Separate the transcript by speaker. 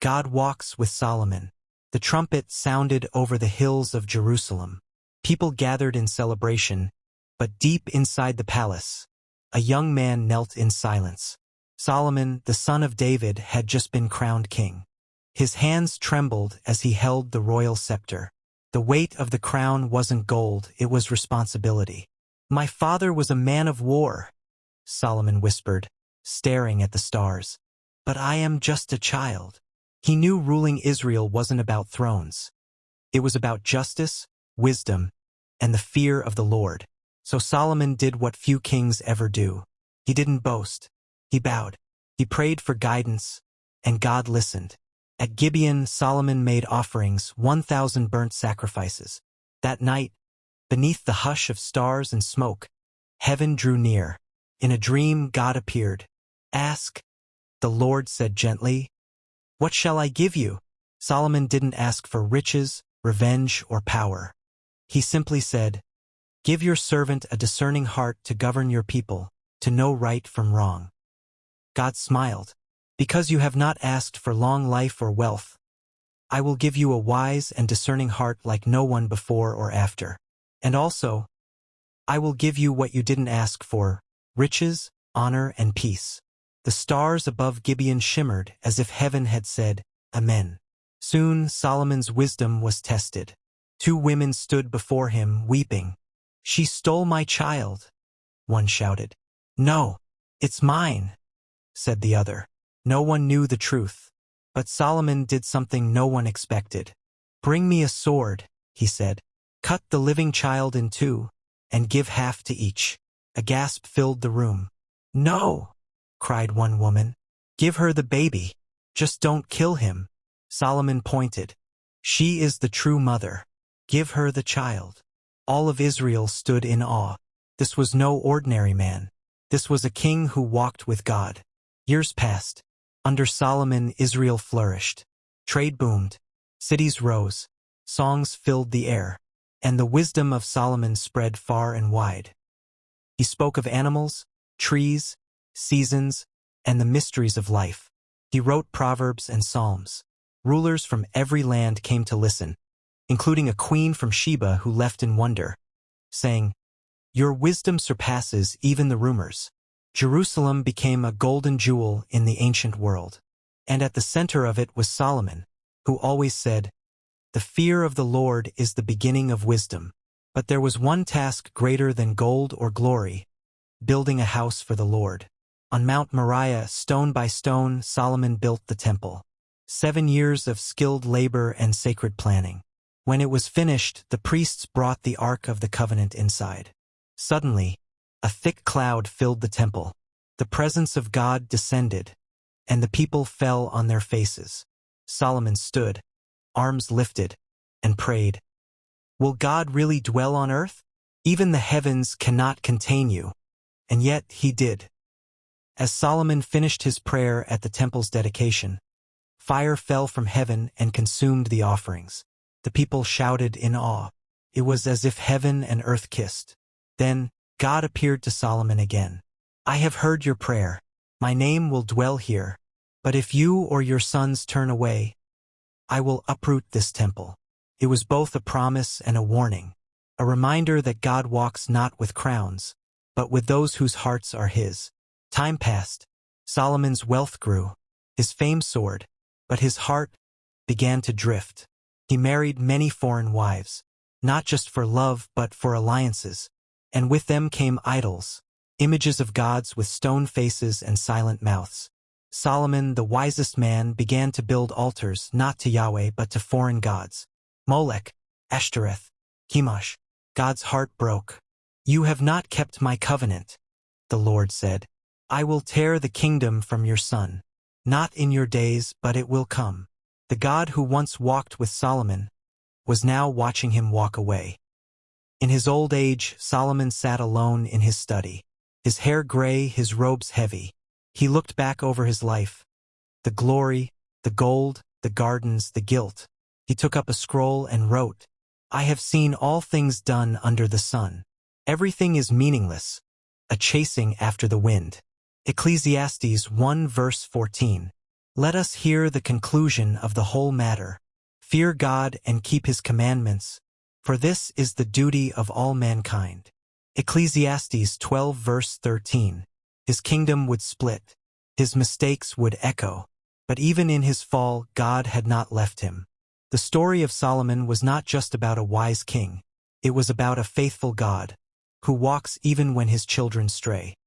Speaker 1: God walks with Solomon. The trumpet sounded over the hills of Jerusalem. People gathered in celebration, but deep inside the palace, a young man knelt in silence. Solomon, the son of David, had just been crowned king. His hands trembled as he held the royal scepter. The weight of the crown wasn't gold, it was responsibility. "My father was a man of war," Solomon whispered, staring at the stars. "But I am just a child." He knew ruling Israel wasn't about thrones. It was about justice, wisdom, and the fear of the Lord. So Solomon did what few kings ever do. He didn't boast. He bowed. He prayed for guidance, and God listened. At Gibeon, Solomon made offerings, 1,000 burnt sacrifices. That night, beneath the hush of stars and smoke, heaven drew near. In a dream, God appeared. "Ask," the Lord said gently. "What shall I give you?" Solomon didn't ask for riches, revenge, or power. He simply said, "Give your servant a discerning heart to govern your people, to know right from wrong." God smiled. "Because you have not asked for long life or wealth, I will give you a wise and discerning heart like no one before or after. And also, I will give you what you didn't ask for, riches, honor, and peace." The stars above Gibeon shimmered as if heaven had said, "Amen." Soon Solomon's wisdom was tested. 2 women stood before him, weeping. "She stole my child," one shouted. "No, it's mine," said the other. No one knew the truth. But Solomon did something no one expected. "Bring me a sword," he said. "Cut the living child in 2, and give half to each." A gasp filled the room. "No," cried one woman. "Give her the baby. Just don't kill him." Solomon pointed. "She is the true mother. Give her the child." All of Israel stood in awe. This was no ordinary man. This was a king who walked with God. Years passed. Under Solomon, Israel flourished. Trade boomed. Cities rose. Songs filled the air. And the wisdom of Solomon spread far and wide. He spoke of animals, trees, seasons, and the mysteries of life. He wrote proverbs and psalms. Rulers from every land came to listen, including a queen from Sheba who left in wonder, saying, "Your wisdom surpasses even the rumors." Jerusalem became a golden jewel in the ancient world. And at the center of it was Solomon, who always said, "The fear of the Lord is the beginning of wisdom." But there was one task greater than gold or glory: building a house for the Lord. On Mount Moriah, stone by stone, Solomon built the temple. 7 years of skilled labor and sacred planning. When it was finished, the priests brought the Ark of the Covenant inside. Suddenly, a thick cloud filled the temple. The presence of God descended, and the people fell on their faces. Solomon stood, arms lifted, and prayed, "Will God really dwell on earth? Even the heavens cannot contain you." And yet he did. As Solomon finished his prayer at the temple's dedication, fire fell from heaven and consumed the offerings. The people shouted in awe. It was as if heaven and earth kissed. Then God appeared to Solomon again. "I have heard your prayer. My name will dwell here. But if you or your sons turn away, I will uproot this temple." It was both a promise and a warning, a reminder that God walks not with crowns, but with those whose hearts are his. Time passed. Solomon's wealth grew. His fame soared, but his heart began to drift. He married many foreign wives, not just for love but for alliances, and with them came idols, images of gods with stone faces and silent mouths. Solomon, the wisest man, began to build altars not to Yahweh but to foreign gods. Molech, Ashtoreth, Chemosh. God's heart broke. "You have not kept my covenant," the Lord said. "I will tear the kingdom from your son. Not in your days, but it will come." The God who once walked with Solomon was now watching him walk away. In his old age, Solomon sat alone in his study, his hair gray, his robes heavy. He looked back over his life, the glory, the gold, the gardens, the guilt. He took up a scroll and wrote, "I have seen all things done under the sun. Everything is meaningless, a chasing after the wind." Ecclesiastes 1 verse 14. Let us hear the conclusion of the whole matter. Fear God and keep his commandments, for this is the duty of all mankind. Ecclesiastes 12 verse 13. His kingdom would split. His mistakes would echo. But even in his fall, God had not left him. The story of Solomon was not just about a wise king. It was about a faithful God, who walks even when his children stray.